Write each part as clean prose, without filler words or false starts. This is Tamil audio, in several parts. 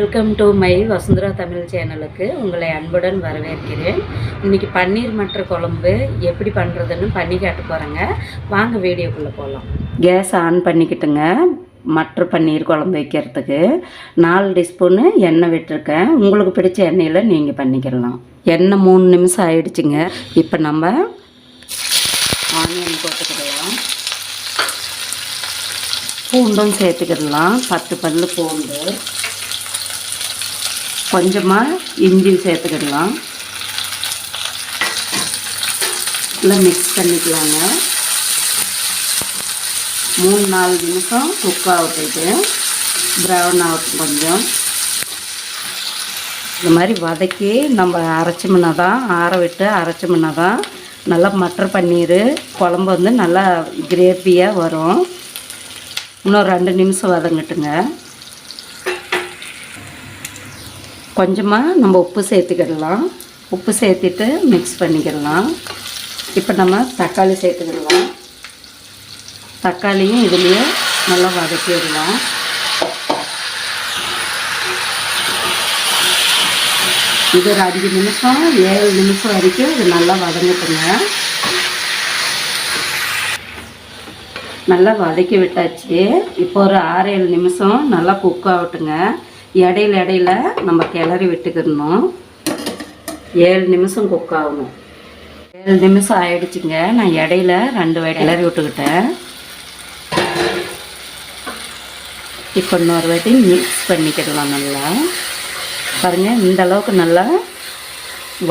Welcome to my Vasundhara Tamil சேனலுக்கு உங்களை அன்புடன் வரவேற்கிறேன். இன்றைக்கி பன்னீர் மட்டர் குழம்பு எப்படி பண்ணுறதுன்னு பண்ணி காட்ட போகிறேங்க. வாங்க வீடியோக்குள்ளே போகலாம். கேஸ் ஆன் பண்ணிக்கிட்டுங்க. மட்டர் பன்னீர் குழம்பு வைக்கிறதுக்கு 4 டீஸ்பூனு எண்ணெய் விட்டுருக்கேன். உங்களுக்கு பிடிச்ச எண்ணெயில் நீங்கள் பண்ணிக்கலாம். எண்ணெய் 3 நிமிஷம் ஆயிடுச்சுங்க. இப்போ நம்ம ஆனியன் போட்டுக்கிடலாம். பூண்டும் சேர்த்துக்கிடலாம். 10 பல்லு பூண்டு, கொஞ்சமாக இஞ்சி சேர்த்துக்கிடலாம். எல்லாம் மிக்ஸ் பண்ணிக்கலாங்க. 3-4 நிமிஷம் குக் ஆகிட்டு ப்ரௌன் ஆகட்டும். கொஞ்சம் இந்த மாதிரி வதக்கி நம்ம அரைச்சோம்னா தான், ஆற விட்டு அரைச்சோம்னா தான் நல்லா மட்டர் பன்னீர் குழம்பு வந்து நல்லா கிரேவியாக வரும். இன்னும் 2 நிமிஷம் வதங்கட்டுங்க. கொஞ்சமாக நம்ம உப்பு சேர்த்துக்கிடலாம். உப்பு சேர்த்துட்டு மிக்ஸ் பண்ணிக்கிடலாம். இப்போ நம்ம தக்காளி சேர்த்துக்கிடலாம். தக்காளியும் இதுலேயே நல்லா வதக்கிடலாம். இது ஒரு 5 நிமிஷம் 7 நிமிஷம் வரைக்கும் இது நல்லா வதங்கட்டுங்க. நல்லா வதக்கி விட்டாச்சு. இப்போ ஒரு 6-7 நிமிஷம் நல்லா குக் ஆகட்டுங்க. இடையில நம்ம கிளறி விட்டுக்கிடணும். 7 நிமிஷம் குக் ஆகணும். 7 நிமிஷம் ஆயிடுச்சுங்க. நான் இடையில 2 வாட்டி கிளறி விட்டுக்கிட்டேன். இப்போ இன்னொரு வாட்டி மிக்ஸ் பண்ணிக்கிடலாம். நல்லா பாருங்கள், இந்த அளவுக்கு நல்லா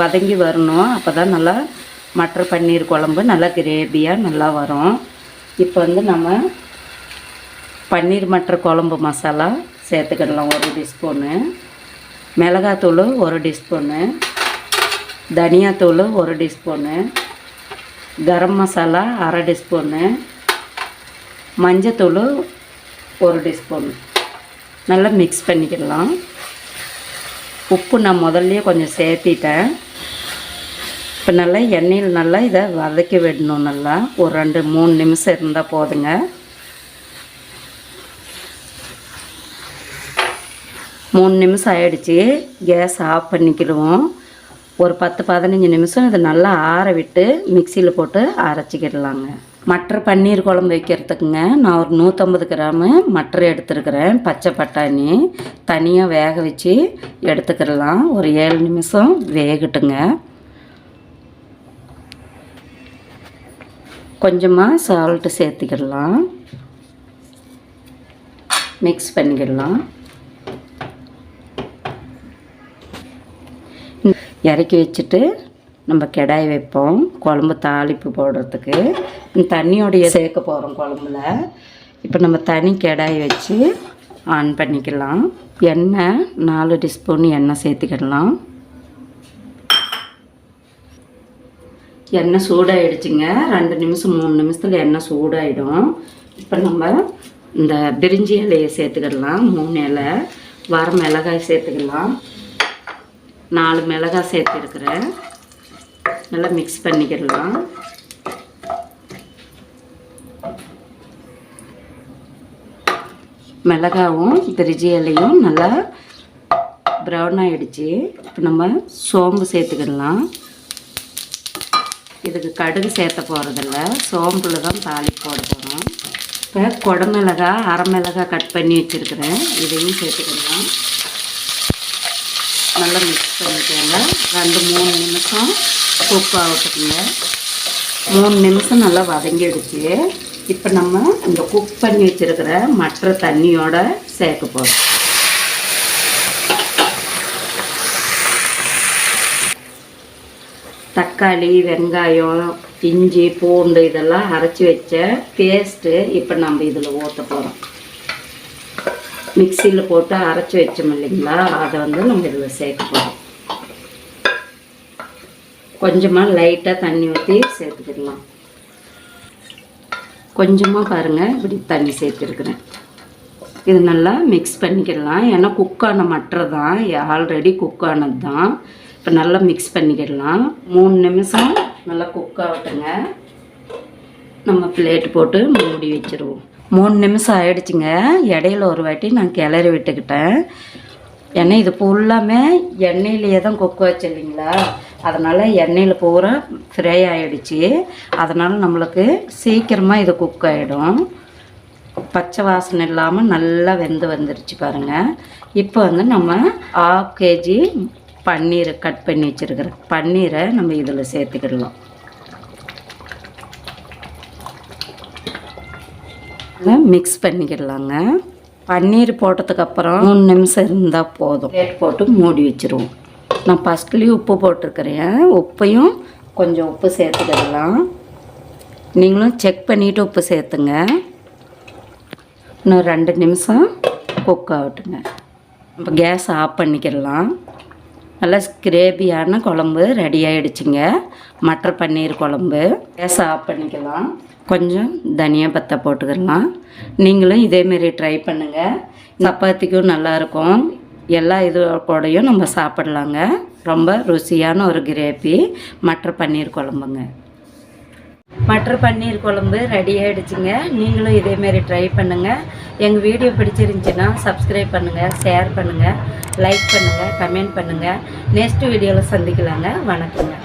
வதங்கி வரணும். அப்போ தான் நல்லா மட்டர் பன்னீர் குழம்பு நல்லா கிரேவியாக நல்லா வரும். இப்போ வந்து நம்ம பன்னீர் மட்டர் குழம்பு மசாலா சேர்த்துக்கிடலாம். 1 டீஸ்பூனு மிளகாத்தூள், 1 டீஸ்பூனு தனியாத்தூள், 1 டீஸ்பூனு கரம் மசாலா, 1/2 டீஸ்பூனு மஞ்சத்தூள், 1 டீஸ்பூனு நல்லா மிக்ஸ் பண்ணிக்கிடலாம். உப்பு நான் முதல்லையே கொஞ்சம் சேர்த்திட்டேன். இப்போ நல்லா எண்ணெயில் நல்லா இதை வதக்கி விடணும். நல்லா ஒரு 2-3 நிமிஷம் இருந்தால் போதுங்க. 3 நிமிஷம் ஆகிடுச்சி. கேஸ் ஆஃப் பண்ணிக்கிடுவோம். ஒரு 10-15 நிமிஷம் இதை நல்லா ஆற விட்டு மிக்சியில் போட்டு அரைச்சிக்கிடலாங்க. மட்டர் பன்னீர் குழம்பு வைக்கிறதுக்குங்க நான் ஒரு 150 கிராமு மட்டர் எடுத்துருக்கிறேன். பச்சை பட்டாணி தனியாக வேக வச்சு எடுத்துக்கிடலாம். ஒரு 7 நிமிஷம் வேகட்டுங்க. கொஞ்சமாக சால்ட்டு சேர்த்துக்கிடலாம். மிக்ஸ் பண்ணிக்கிடலாம். இறக்கி வச்சுட்டு நம்ம கடாய் வைப்போம். குழம்பு தாளிப்பு போடுறதுக்கு தண்ணியோடைய சேர்க்க போகிறோம் குழம்புல. இப்போ நம்ம தனி கடாய் வச்சு ஆன் பண்ணிக்கலாம். எண்ணெய் 4 டீஸ்பூன் எண்ணெய் சேர்த்துக்கிடலாம். எண்ணெய் சூடாகிடுச்சுங்க. 2 நிமிஷம் 3 நிமிஷத்தில் எண்ணெய் சூடாகிடும். இப்போ நம்ம இந்த பிரிஞ்சி இலையை சேர்த்துக்கிடலாம். 3 இலை. வர மிளகாய் சேர்த்துக்கலாம். 4 மிளகாய் சேர்த்துருக்குறேன். நல்லா மிக்ஸ் பண்ணிக்கிடலாம். மிளகாவும் பிரிஞ்சி இலையும் நல்லா ப்ரௌன் ஆகிடுச்சு. இப்போ நம்ம சோம்பு சேர்த்துக்கிடலாம். இதுக்கு கடுகு சேர்த்த போகிறதில்ல, சோம்பில் தான் தாளிப்பு போட போகிறோம். இப்போ குடமிளகாய், 1/2 மிளகாய் கட் பண்ணி வச்சுருக்கிறேன். இதையும் சேர்த்துக்கலாம். நல்லா மிக்ஸ் பண்ணிக்கோங்க. 2-3 நிமிஷம் குக் ஆகட்டுங்க. 3 நிமிஷம் நல்லா வதங்கிடுச்சு. இப்போ நம்ம இந்த குக் பண்ணி வச்சுருக்கிற மற்ற தண்ணியோடு சேர்க்க போகிறோம். தக்காளி, வெங்காயம், இஞ்சி, பூண்டு இதெல்லாம் அரைச்சி வச்ச பேஸ்ட்டு இப்போ நம்ம இதில் ஊற்ற போகிறோம். மிக்சியில் போட்டு அரைச்சி வச்சோம் இல்லைங்களா, அதை வந்து நம்ம இதில் சேர்க்க போகிறோம். கொஞ்சமாக லைட்டாக தண்ணி ஊற்றி சேர்த்துக்கிடலாம். கொஞ்சமாக பாருங்கள், இப்படி தண்ணி சேர்த்துருக்குறேன். இது நல்லா மிக்ஸ் பண்ணிக்கிடலாம். ஏன்னா குக்கான மட்டர் தான், ஆல்ரெடி குக்கானது தான். இப்போ நல்லா மிக்ஸ் பண்ணிக்கிடலாம். 3 நிமிஷம் நல்லா குக் ஆகட்டுங்க. நம்ம பிளேட்டு போட்டு மூடி வச்சுருவோம். 3 நிமிஷம் ஆகிடுச்சிங்க. இடையில ஒரு வாட்டி நான் கிளறி விட்டுக்கிட்டேன். ஏன்னா இது ஃபுல்லாமே எண்ணெயிலேயே தான் குக் வச்சு இல்லைங்களா, அதனால் எண்ணெயில் பூரா ஃப்ரை ஆகிடுச்சு. அதனால் நம்மளுக்கு சீக்கிரமாக இது குக் ஆகிடும். பச்சை வாசனை இல்லாமல் நல்லா வெந்து வந்துருச்சு பாருங்கள். இப்போ வந்து நம்ம 1/2 kg பன்னீர் கட் பண்ணி வச்சுருக்கிற பன்னீரை நம்ம இதில் சேர்த்துக்கிடலாம். மிக்ஸ் பண்ணிக்கிடலாங்க. பன்னீர் போட்டதுக்கப்புறம் 3 நிமிஷம் இருந்தால் போதும். பிளேட் போட்டு மூடி வச்சுருவோம். நான் ஃபஸ்ட்லேயும் உப்பு போட்டிருக்கிறேன். உப்பையும் கொஞ்சம் உப்பு சேர்த்துக்கிடலாம். நீங்களும் செக் பண்ணிவிட்டு உப்பு சேர்த்துங்க. இன்னும் 2 நிமிஷம் குக் ஆகட்டுங்க. இப்போ கேஸ் ஆஃப் பண்ணிக்கிடலாம். நல்லா கிரேவியான குழம்பு ரெடி ஆகிடுச்சிங்க. மட்டர் பன்னீர் குழம்பு. கேஸ் ஆஃப் பண்ணிக்கலாம். கொஞ்சம் தனியா பத்தை போட்டுக்கலாம். நீங்களும் இதேமாரி ட்ரை பண்ணுங்கள். சப்பாத்திக்கும் நல்லாயிருக்கும். எல்லா இது கூடயும் நம்ம சாப்பிட்லாங்க. ரொம்ப ருசியான ஒரு கிரேவி மட்டர் பன்னீர் குழம்புங்க. மட்டர் பன்னீர் குழம்பு ரெடி ஆகிடுச்சிங்க. நீங்களும் இதேமாரி ட்ரை பண்ணுங்கள். எங்கள் வீடியோ பிடிச்சிருந்துச்சின்னா சப்ஸ்கிரைப் பண்ணுங்கள், ஷேர் பண்ணுங்கள், லைக் பண்ணுங்கள், கமெண்ட் பண்ணுங்கள். நெக்ஸ்ட் வீடியோவில் சந்திக்கலாங்க. வணக்கங்க.